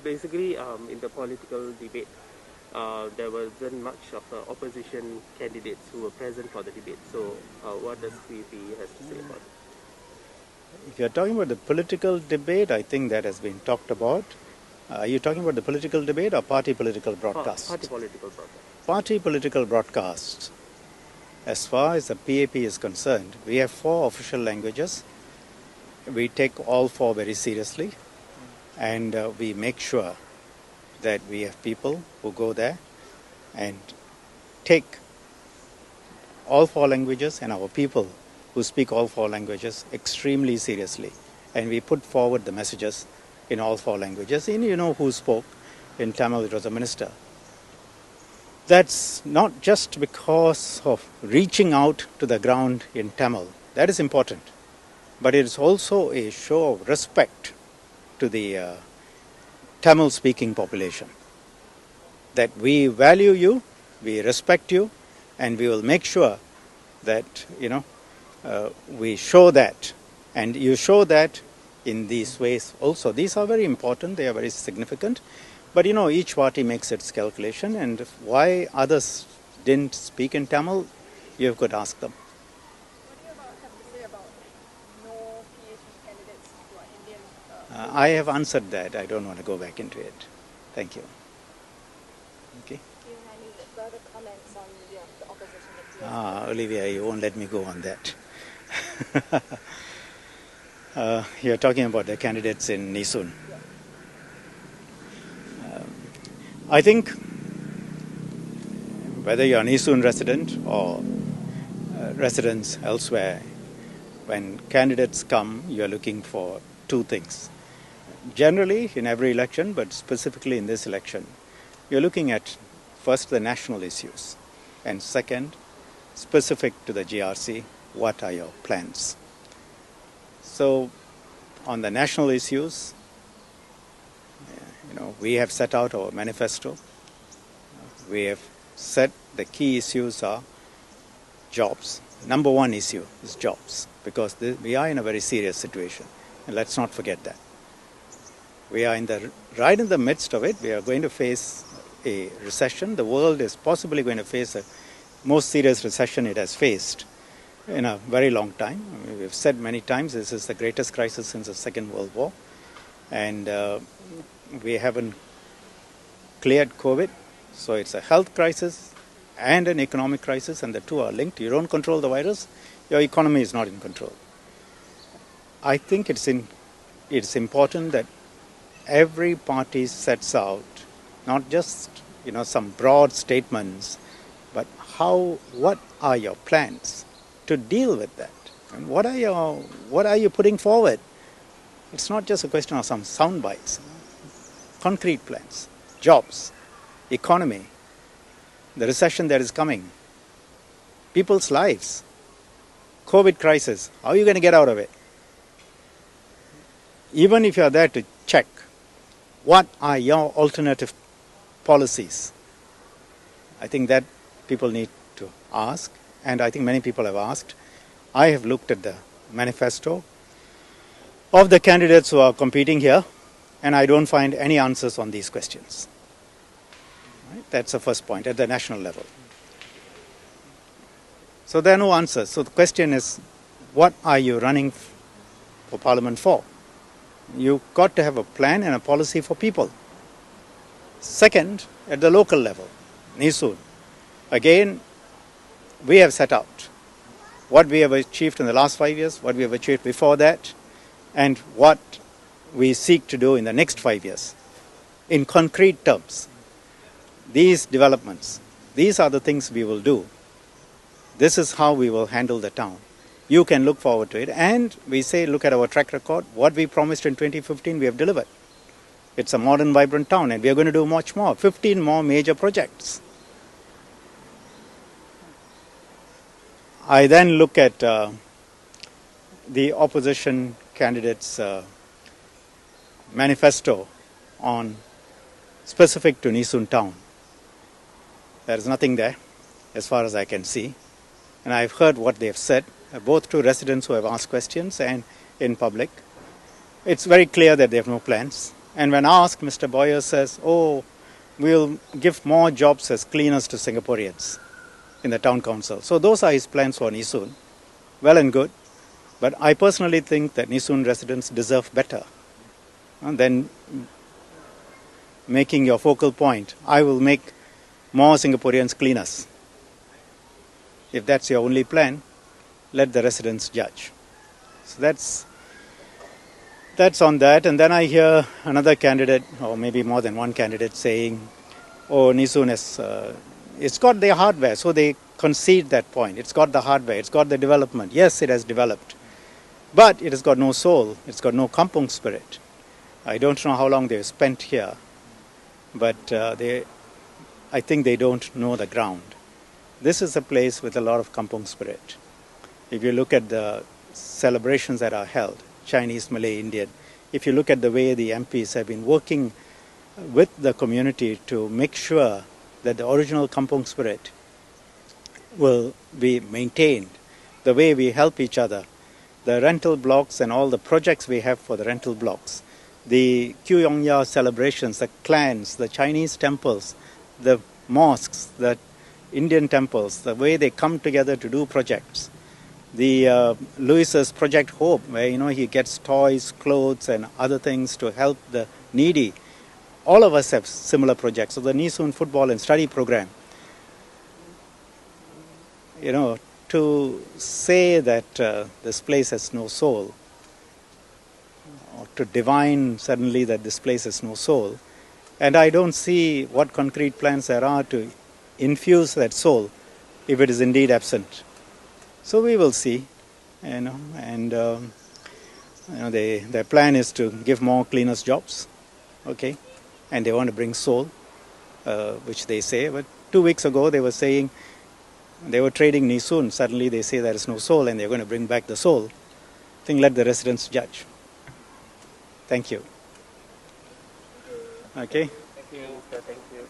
Basically, in the political debate, there wasn't much of opposition candidates who were present for the debate. So, what does VP has to say about it? If you're talking about the political debate, I think that has been talked about. Are you talking about the political debate or party political broadcast? Party political broadcast. Party political broadcast. As far as the PAP is concerned, we have 4 official languages. We take all 4 very seriously, and we make sure that we have people who go there and take all 4 languages and our people who speak all 4 languages extremely seriously. And we put forward the messages in all 4 languages. And you know who spoke in Tamil, it was a minister. That's not just because of reaching out to the ground in Tamil. That is important. But it is also a show of respect to the Tamil speaking population. That we value you, we respect you, and we will make sure that, we show that. And you show that in these ways also. These are very important, they are very significant. But each party makes its calculation, and why others didn't speak in Tamil, you could ask them. What do you have to say about no PhD candidates who are Indian? I have answered that. I don't want to go back into it. Thank you. Okay. Do you have any further comments on the opposition? Olivia, you won't let me go on that. You're talking about the candidates in Yishun. Yeah. I think whether you're an Yishun resident or residents elsewhere, when candidates come, you're looking for 2 things. Generally, in every election, but specifically in this election, you're looking at first the national issues, and second, specific to the GRC, what are your plans? So, on the national issues, we have set out our manifesto. We have said the key issues are jobs. Number 1 issue is jobs, because we are in a very serious situation, and let's not forget that. We are right in the midst of it. We are going to face a recession. The world is possibly going to face the most serious recession it has faced in a very long time. We've said many times this is the greatest crisis since the Second World War, and we haven't cleared COVID, so it's a health crisis and an economic crisis, and the 2 are linked. You don't control the virus, your economy is not in control. I think it's important that every party sets out not just some broad statements, but what are your plans to deal with that, and what are you putting forward? It's not just a question of some sound bites. Concrete plans, jobs, economy, the recession that is coming, people's lives, COVID crisis, how are you going to get out of it? Even if you are there to check, what are your alternative policies? I think that people need to ask, and I think many people have asked. I have looked at the manifesto of the candidates who are competing here, and I don't find any answers on these questions. Right? That's the first point at the national level. So there are no answers. So the question is, what are you running for Parliament for? You've got to have a plan and a policy for people. Second, at the local level, Yishun, again, we have set out what we have achieved in the last 5 years, what we have achieved before that, and what we seek to do in the next 5 years. In concrete terms, these developments, these are the things we will do. This is how we will handle the town. You can look forward to it. And we say, look at our track record. What we promised in 2015, we have delivered. It's a modern, vibrant town, and we are going to do much more. 15 more major projects. I then look at the opposition candidates' manifesto on specific to Yishun town. There is nothing there, as far as I can see. And I've heard what they have said, both to residents who have asked questions and in public. It's very clear that they have no plans. And when asked, Mr. Boyer says, oh, we'll give more jobs as cleaners to Singaporeans in the town council. So those are his plans for Yishun. Well and good. But I personally think that Yishun residents deserve better than making your focal point. I will make more Singaporeans cleaners. If that's your only plan, let the residents judge. So that's on that. And then I hear another candidate, or maybe more than one candidate, saying, oh, Yishun has, it's got the hardware. So they concede that point. It's got the hardware. It's got the development. Yes, it has developed. But it has got no soul. It's got no kampung spirit. I don't know how long they've spent here. But I think they don't know the ground. This is a place with a lot of kampung spirit. If you look at the celebrations that are held, Chinese, Malay, Indian, if you look at the way the MPs have been working with the community to make sure that the original kampung spirit will be maintained, the way we help each other, the rental blocks and all the projects we have for the rental blocks, the Kyuyongya celebrations, the clans, the Chinese temples, the mosques, the Indian temples, the way they come together to do projects. The Lewis's Project Hope, where he gets toys, clothes, and other things to help the needy. All of us have similar projects. So the Yishun Football and Study Program. To say that this place has no soul, or to divine suddenly that this place has no soul, and I don't see what concrete plans there are to infuse that soul if it is indeed absent. So we will see, and their plan is to give more cleaners jobs, okay, and they want to bring soul, which they say. But 2 weeks ago they were saying they were trading Yishun. Suddenly they say there is no soul, and they're going to bring back the soul. I think let the residents judge. Thank you. Okay. Thank you, sir. Thank you.